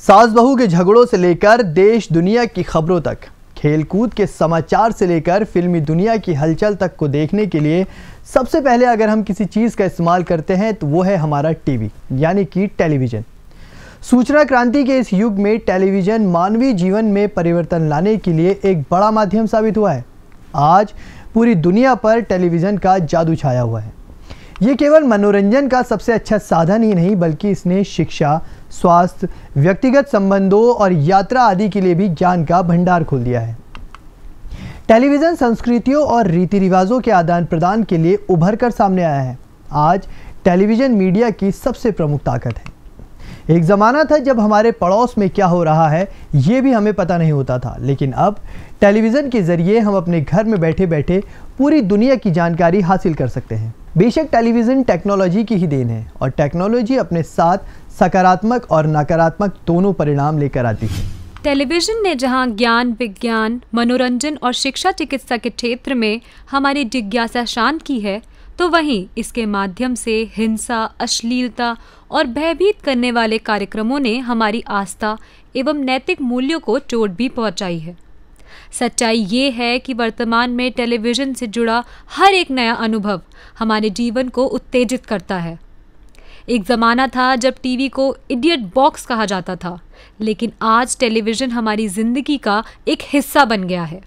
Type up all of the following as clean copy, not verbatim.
सास बहू के झगड़ों से लेकर देश दुनिया की खबरों तक, खेलकूद के समाचार से लेकर फिल्मी दुनिया की हलचल तक को देखने के लिए सबसे पहले अगर हम किसी चीज़ का इस्तेमाल करते हैं तो वो है हमारा टीवी यानी कि टेलीविज़न। सूचना क्रांति के इस युग में टेलीविज़न मानवीय जीवन में परिवर्तन लाने के लिए एक बड़ा माध्यम साबित हुआ है। आज पूरी दुनिया पर टेलीविज़न का जादू छाया हुआ है। ये केवल मनोरंजन का सबसे अच्छा साधन ही नहीं बल्कि इसने शिक्षा, स्वास्थ्य, व्यक्तिगत संबंधों और यात्रा आदि के लिए भी ज्ञान का भंडार खोल दिया है। टेलीविज़न संस्कृतियों और रीति रिवाजों के आदान प्रदान के लिए उभर कर सामने आया है। आज टेलीविज़न मीडिया की सबसे प्रमुख ताकत है। एक ज़माना था जब हमारे पड़ोस में क्या हो रहा है ये भी हमें पता नहीं होता था, लेकिन अब टेलीविज़न के ज़रिए हम अपने घर में बैठे बैठे पूरी दुनिया की जानकारी हासिल कर सकते हैं। बेशक टेलीविज़न टेक्नोलॉजी की ही देन है और टेक्नोलॉजी अपने साथ सकारात्मक और नकारात्मक दोनों परिणाम लेकर आती है। टेलीविज़न ने जहां ज्ञान, विज्ञान, मनोरंजन और शिक्षा चिकित्सा के क्षेत्र में हमारी जिज्ञासा शांत की है, तो वहीं इसके माध्यम से हिंसा, अश्लीलता और भयभीत करने वाले कार्यक्रमों ने हमारी आस्था एवं नैतिक मूल्यों को चोट भी पहुंचाई है। सच्चाई ये है कि वर्तमान में टेलीविज़न से जुड़ा हर एक नया अनुभव हमारे जीवन को उत्तेजित करता है। एक ज़माना था जब टीवी को इडियट बॉक्स कहा जाता था, लेकिन आज टेलीविज़न हमारी ज़िंदगी का एक हिस्सा बन गया है।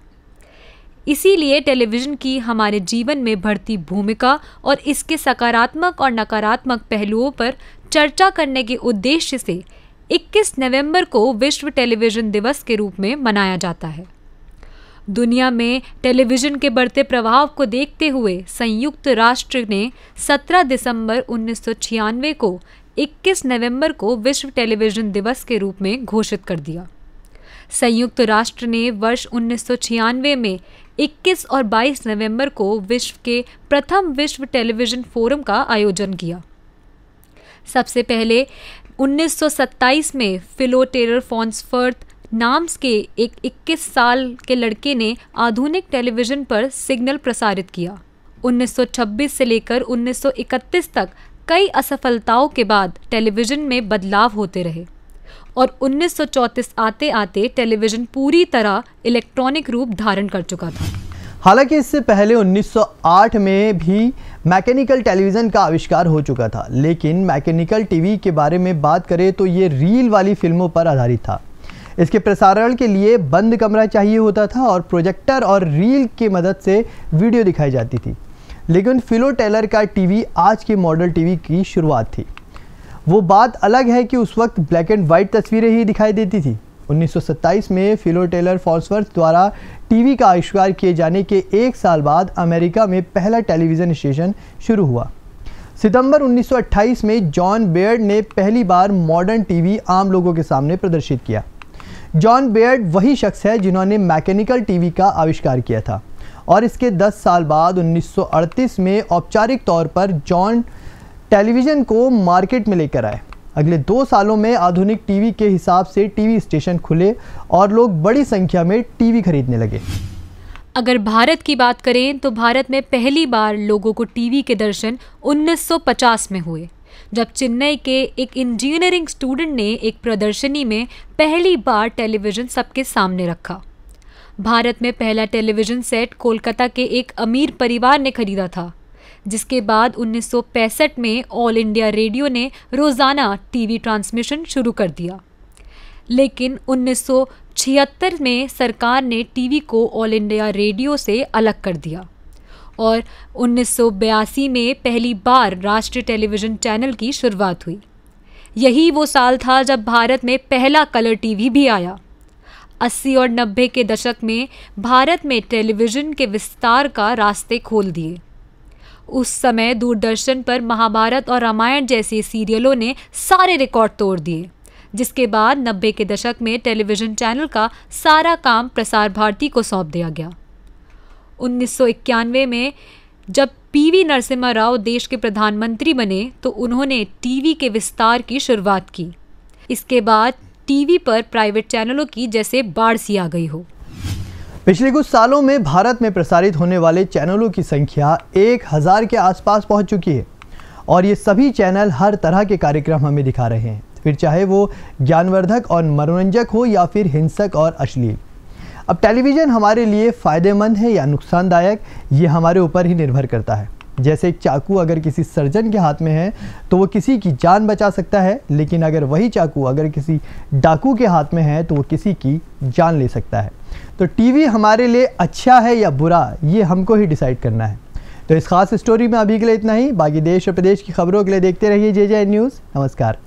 इसीलिए टेलीविज़न की हमारे जीवन में बढ़ती भूमिका और इसके सकारात्मक और नकारात्मक पहलुओं पर चर्चा करने के उद्देश्य से 21 नवंबर को विश्व टेलीविज़न दिवस के रूप में मनाया जाता है। दुनिया में टेलीविज़न के बढ़ते प्रभाव को देखते हुए संयुक्त राष्ट्र ने 17 दिसंबर 1996 को 21 नवंबर को विश्व टेलीविज़न दिवस के रूप में घोषित कर दिया। संयुक्त राष्ट्र ने वर्ष 1996 में 21 और 22 नवंबर को विश्व के प्रथम विश्व टेलीविज़न फोरम का आयोजन किया। सबसे पहले 1927 में फिलो टेलर फॉन्सफर्थ नाम के एक 21 साल के लड़के ने आधुनिक टेलीविज़न पर सिग्नल प्रसारित किया। 1926 से लेकर 1931 तक कई असफलताओं के बाद टेलीविज़न में बदलाव होते रहे और 1934 आते आते टेलीविज़न पूरी तरह इलेक्ट्रॉनिक रूप धारण कर चुका था। हालांकि इससे पहले 1908 में भी मैकेनिकल टेलीविज़न का आविष्कार हो चुका था, लेकिन मैकेनिकल टीवी के बारे में बात करें तो ये रील वाली फिल्मों पर आधारित था। इसके प्रसारण के लिए बंद कमरा चाहिए होता था और प्रोजेक्टर और रील की मदद से वीडियो दिखाई जाती थी। लेकिन फिलो टेलर का टीवी आज के मॉडल टीवी की शुरुआत थी। वो बात अलग है कि उस वक्त ब्लैक एंड वाइट तस्वीरें ही दिखाई देती थी। 1927 में फिलो टेलर फॉल्सवर्थ द्वारा टीवी का आविष्कार किए जाने के एक साल बाद अमेरिका में पहला टेलीविज़न स्टेशन शुरू हुआ। सितंबर 1928 में जॉन बेयर्ड ने पहली बार मॉडर्न टीवी आम लोगों के सामने प्रदर्शित किया। जॉन बेयर्ड वही शख्स है जिन्होंने मैकेनिकल टीवी का आविष्कार किया था और इसके 10 साल बाद 1938 में औपचारिक तौर पर जॉन टेलीविज़न को मार्केट में लेकर आए। अगले 2 सालों में आधुनिक टीवी के हिसाब से टीवी स्टेशन खुले और लोग बड़ी संख्या में टीवी खरीदने लगे। अगर भारत की बात करें तो भारत में पहली बार लोगों को टीवी के दर्शन 1950 में हुए, जब चेन्नई के एक इंजीनियरिंग स्टूडेंट ने एक प्रदर्शनी में पहली बार टेलीविज़न सबके सामने रखा। भारत में पहला टेलीविज़न सेट कोलकाता के एक अमीर परिवार ने खरीदा था, जिसके बाद 1965 में ऑल इंडिया रेडियो ने रोज़ाना टीवी ट्रांसमिशन शुरू कर दिया। लेकिन 1976 में सरकार ने टीवी को ऑल इंडिया रेडियो से अलग कर दिया और 1982 में पहली बार राष्ट्रीय टेलीविज़न चैनल की शुरुआत हुई। यही वो साल था जब भारत में पहला कलर टीवी भी आया। 80 और 90 के दशक में भारत में टेलीविज़न के विस्तार का रास्ते खोल दिए। उस समय दूरदर्शन पर महाभारत और रामायण जैसे सीरियलों ने सारे रिकॉर्ड तोड़ दिए, जिसके बाद 90 के दशक में टेलीविज़न चैनल का सारा काम प्रसार भारती को सौंप दिया गया। 1991 में जब पीवी नरसिम्हा राव देश के प्रधानमंत्री बने तो उन्होंने टीवी के विस्तार की शुरुआत की। इसके बाद टीवी पर प्राइवेट चैनलों की जैसे बाढ़ सी आ गई हो। पिछले कुछ सालों में भारत में प्रसारित होने वाले चैनलों की संख्या 1000 के आसपास पहुंच चुकी है और ये सभी चैनल हर तरह के कार्यक्रम हमें दिखा रहे हैं। फिर चाहे वो ज्ञानवर्धक और मनोरंजक हो या फिर हिंसक और अश्लील। अब टेलीविज़न हमारे लिए फ़ायदेमंद है या नुकसानदायक, ये हमारे ऊपर ही निर्भर करता है। जैसे एक चाकू अगर किसी सर्जन के हाथ में है तो वो किसी की जान बचा सकता है, लेकिन अगर वही चाकू अगर किसी डाकू के हाथ में है तो वो किसी की जान ले सकता है। तो टीवी हमारे लिए अच्छा है या बुरा, ये हमको ही डिसाइड करना है। तो इस खास स्टोरी में अभी के लिए इतना ही। बाकी देश और प्रदेश की खबरों के लिए देखते रहिए JJ न्यूज़। नमस्कार।